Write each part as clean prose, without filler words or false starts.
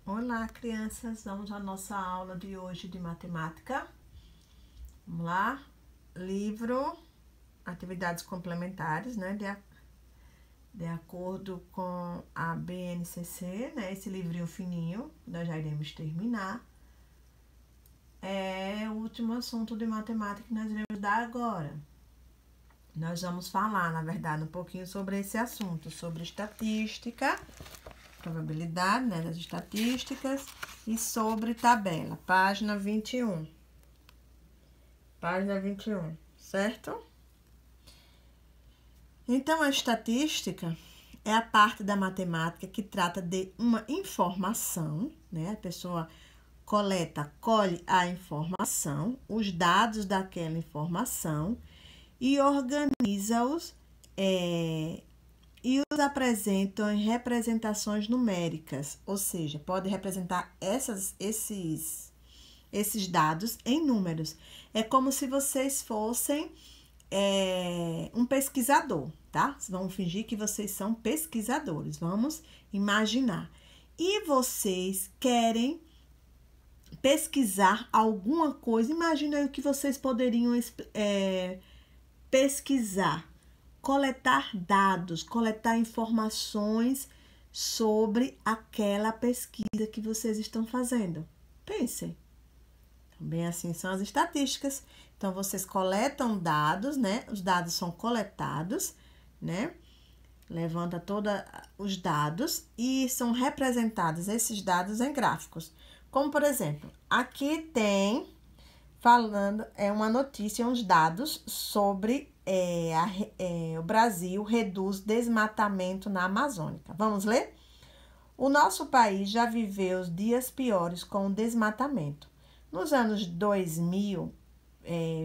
Olá, crianças! Vamos à nossa aula de hoje de matemática. Vamos lá. Livro, atividades complementares, né? De acordo com a BNCC, né? Esse livrinho fininho, nós já iremos terminar. É o último assunto de matemática que nós iremos dar agora. Nós vamos falar, na verdade, um pouquinho sobre esse assunto, sobre estatística, probabilidade, né, das estatísticas e sobre tabela, página 21. Página 21, certo? Então, a estatística é a parte da matemática que trata de uma informação, né? A pessoa colhe a informação, os dados daquela informação e organiza-os e os apresentam em representações numéricas, ou seja, pode representar esses dados em números. É como se vocês fossem um pesquisador, tá? Vamos fingir que vocês são pesquisadores, vamos imaginar. E vocês querem pesquisar alguma coisa, imagina aí o que vocês poderiam pesquisar, coletar dados, coletar informações sobre aquela pesquisa que vocês estão fazendo. Pensem. Também assim são as estatísticas. Então, vocês coletam dados, né? Os dados são coletados, né? Levanta todos os dados e são representados esses dados em gráficos. Como, por exemplo, aqui tem falando, uma notícia, uns dados sobre o Brasil reduz desmatamento na Amazônica. Vamos ler? O nosso país já viveu os dias piores com o desmatamento. Nos anos 2000,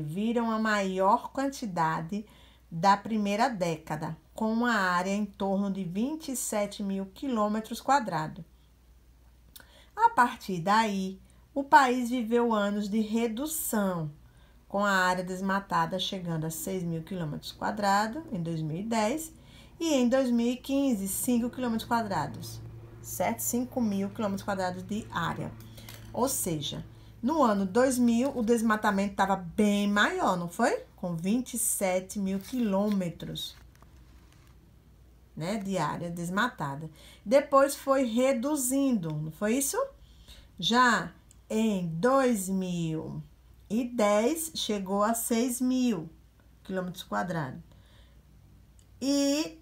viram a maior quantidade da primeira década, com uma área em torno de 27 mil quilômetros quadrados. A partir daí, o país viveu anos de redução, com a área desmatada chegando a 6 mil quilômetros quadrados em 2010 e em 2015, 5 quilômetros quadrados, certo? 5 mil quilômetros quadrados de área. Ou seja, no ano 2000, o desmatamento estava bem maior, não foi? Com 27 mil quilômetros, né, de área desmatada. Depois foi reduzindo, não foi isso? Já em 2010, chegou a 6 mil quilômetros quadrados. E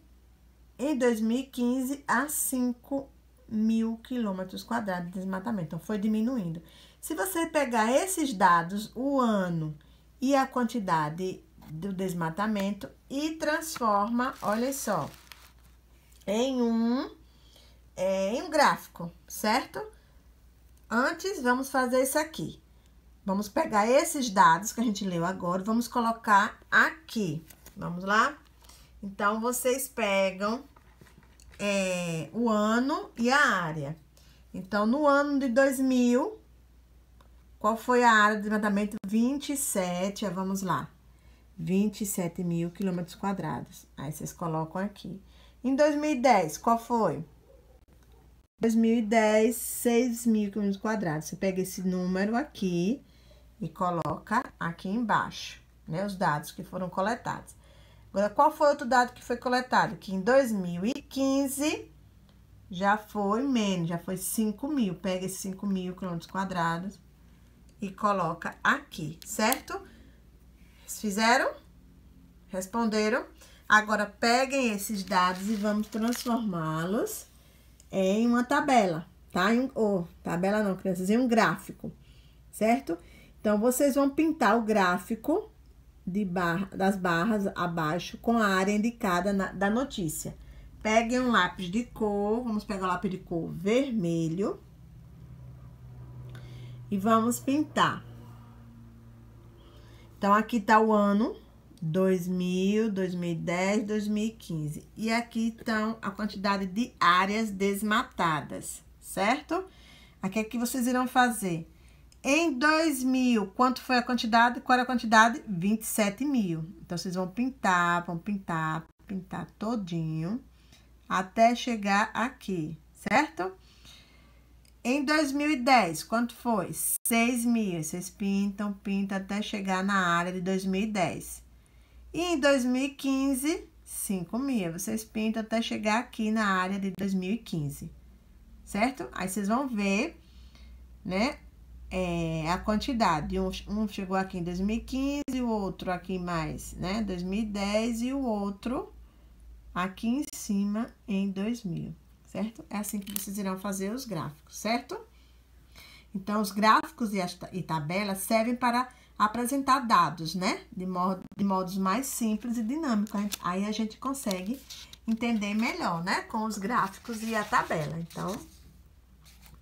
em 2015, a 5 mil quilômetros quadrados de desmatamento. Então, foi diminuindo. Se você pegar esses dados, o ano e a quantidade do desmatamento e transforma, olha só, em um gráfico, certo? Antes, vamos fazer isso aqui. Vamos pegar esses dados que a gente leu agora e vamos colocar aqui. Vamos lá? Então, vocês pegam o ano e a área. Então, no ano de 2000, qual foi a área de desmatamento? 27, vamos lá. 27 mil quilômetros quadrados. Aí, vocês colocam aqui. Em 2010, qual foi? 2010, 6 mil quilômetros quadrados. Você pega esse número aqui e coloca aqui embaixo, né? Os dados que foram coletados. Agora, qual foi outro dado que foi coletado? Que em 2015 já foi menos, já foi 5 mil. Pega esses 5 mil quilômetros quadrados e coloca aqui, certo? Vocês fizeram? Responderam? Agora, peguem esses dados e vamos transformá-los em uma tabela, tá? Tabela não, crianças, em um gráfico, certo? Então, vocês vão pintar o gráfico das barras abaixo com a área indicada da notícia. Peguem um lápis de cor, vamos pegar o lápis de cor vermelho e vamos pintar. Então, aqui tá o ano 2000, 2010, 2015. E aqui estão a quantidade de áreas desmatadas, certo? Aqui é que vocês irão fazer. Em 2000, quanto foi a quantidade? Qual era a quantidade? 27 mil. Então, vocês vão pintar todinho até chegar aqui, certo? Em 2010, quanto foi? 6.000. Vocês pintam até chegar na área de 2010. E em 2015, 5.000. Vocês pintam até chegar aqui na área de 2015. Certo? Aí vocês vão ver, né? A quantidade. Um chegou aqui em 2015, o outro aqui mais, né? 2010 e o outro aqui em cima em 2000. Certo? É assim que vocês irão fazer os gráficos, certo? Então, os gráficos e tabelas servem para apresentar dados, né? De modos mais simples e dinâmicos. Aí a gente consegue entender melhor, né? Com os gráficos e a tabela. Então,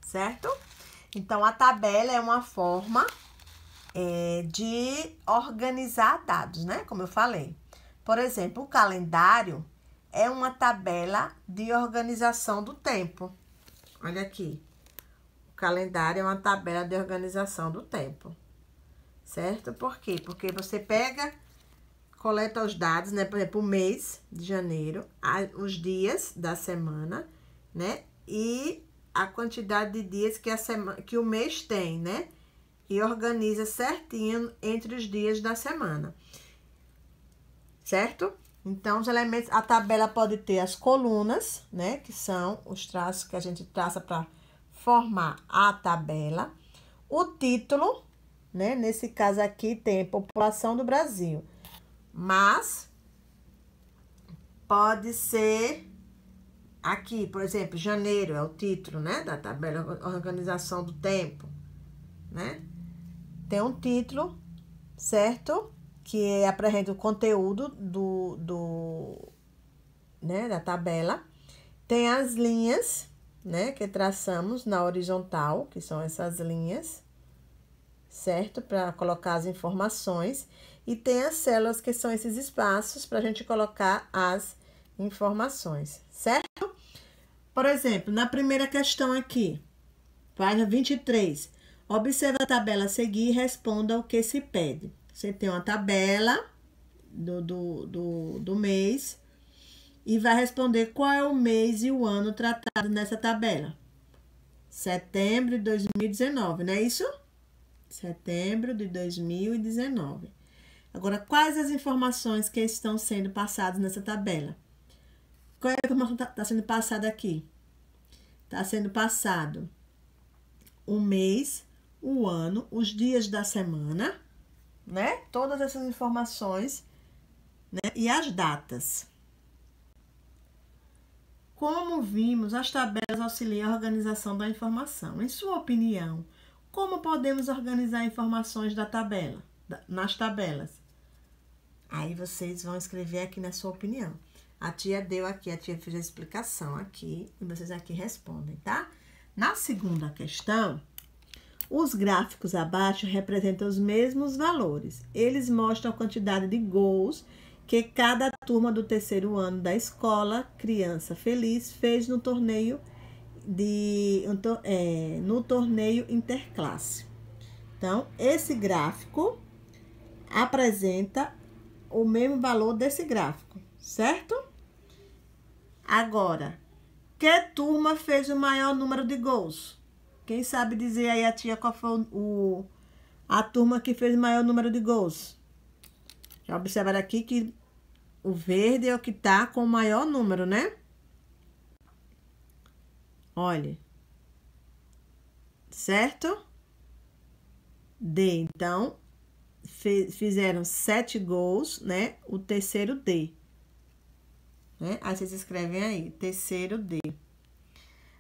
certo? Então, a tabela é uma forma de organizar dados, né? Como eu falei. Por exemplo, o calendário é uma tabela de organização do tempo. Olha aqui. O calendário é uma tabela de organização do tempo. Certo? Por quê? Porque você coleta os dados, né? Por exemplo, o mês de janeiro, os dias da semana, né? E a quantidade de dias que o mês tem, né? E organiza certinho entre os dias da semana. Certo? Então, os elementos, a tabela pode ter as colunas, né? Que são os traços que a gente traça para formar a tabela. O título, né? Nesse caso aqui tem população do Brasil. Mas pode ser aqui, por exemplo, janeiro é o título, né? Da tabela organização do tempo, né? Tem um título, certo? Que apresenta o conteúdo né, da tabela. Tem as linhas, né, que traçamos na horizontal, que são essas linhas, certo? Para colocar as informações. E tem as células, que são esses espaços para a gente colocar as informações, certo? Por exemplo, na primeira questão aqui, página 23, observe a tabela a seguir e responda o que se pede. Você tem uma tabela do mês e vai responder qual é o mês e o ano tratado nessa tabela. Setembro de 2019, não é isso? Setembro de 2019. Agora, quais as informações que estão sendo passadas nessa tabela? Qual é a informação que está sendo passada aqui? Está sendo passado o mês, o ano, os dias da semana, né? Todas essas informações, né? E as datas. Como vimos, as tabelas auxiliam a organização da informação. Em sua opinião, como podemos organizar informações nas tabelas? Aí vocês vão escrever aqui na sua opinião. A tia fez a explicação aqui e vocês aqui respondem, tá? Na segunda questão, os gráficos abaixo representam os mesmos valores. Eles mostram a quantidade de gols que cada turma do terceiro ano da escola Criança Feliz fez no torneio interclasse. Então, esse gráfico apresenta o mesmo valor desse gráfico, certo? Agora, que turma fez o maior número de gols? Quem sabe dizer aí, a tia, qual foi a turma que fez o maior número de gols? Já observaram aqui que o verde é o que tá com o maior número, né? Olha. Certo? D. Então, fizeram 7 gols, né? O terceiro D. Né? Aí vocês escrevem aí, terceiro D.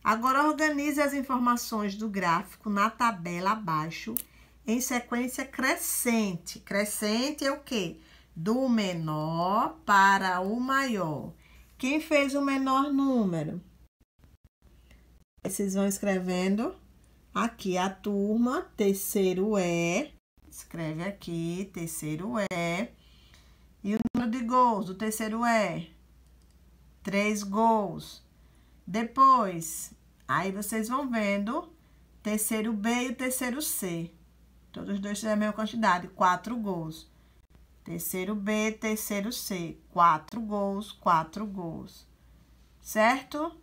Agora, organize as informações do gráfico na tabela abaixo em sequência crescente. Crescente é o quê? Do menor para o maior. Quem fez o menor número? Vocês vão escrevendo aqui a turma, terceiro E. Escreve aqui, terceiro E. E o número de gols do terceiro E? 3 gols. Depois, aí vocês vão vendo terceiro B e o terceiro C. Todos os dois têm a mesma quantidade, 4 gols. Terceiro B, terceiro C, 4 gols, 4 gols. Certo?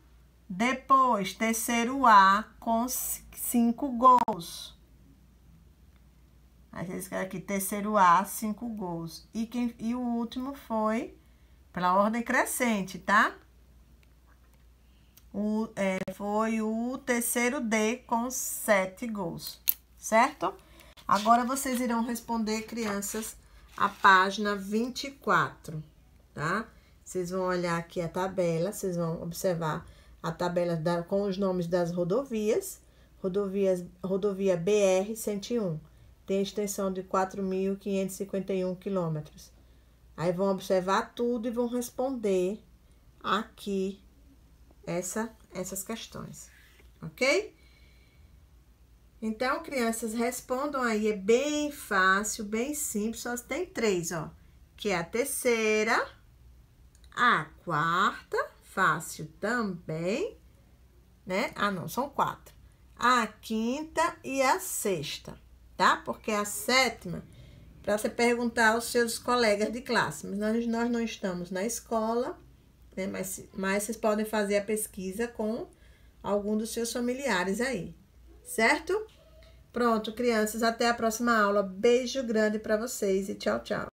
Depois, terceiro A com 5 gols. Aí, vocês escrevem aqui, terceiro A, 5 gols. E o último foi pela ordem crescente, tá? Foi o terceiro D com 7 gols, certo? Agora, vocês irão responder, crianças, a página 24, tá? Vocês vão olhar aqui a tabela, vocês vão observar a tabela com os nomes das rodovias. Rodovia BR-101, tem extensão de 4.551 quilômetros. Aí, vão observar tudo e vão responder aqui essas questões, ok? Então, crianças, respondam aí, é bem fácil, bem simples, só tem 3, ó, que é a terceira, a quarta, fácil também, né? Ah, não, são 4. A quinta e a sexta, tá? Porque a sétima, para você perguntar aos seus colegas de classe, mas nós não estamos na escola, né? Mas vocês podem fazer a pesquisa com algum dos seus familiares aí, certo? Pronto, crianças, até a próxima aula. Beijo grande para vocês e tchau, tchau.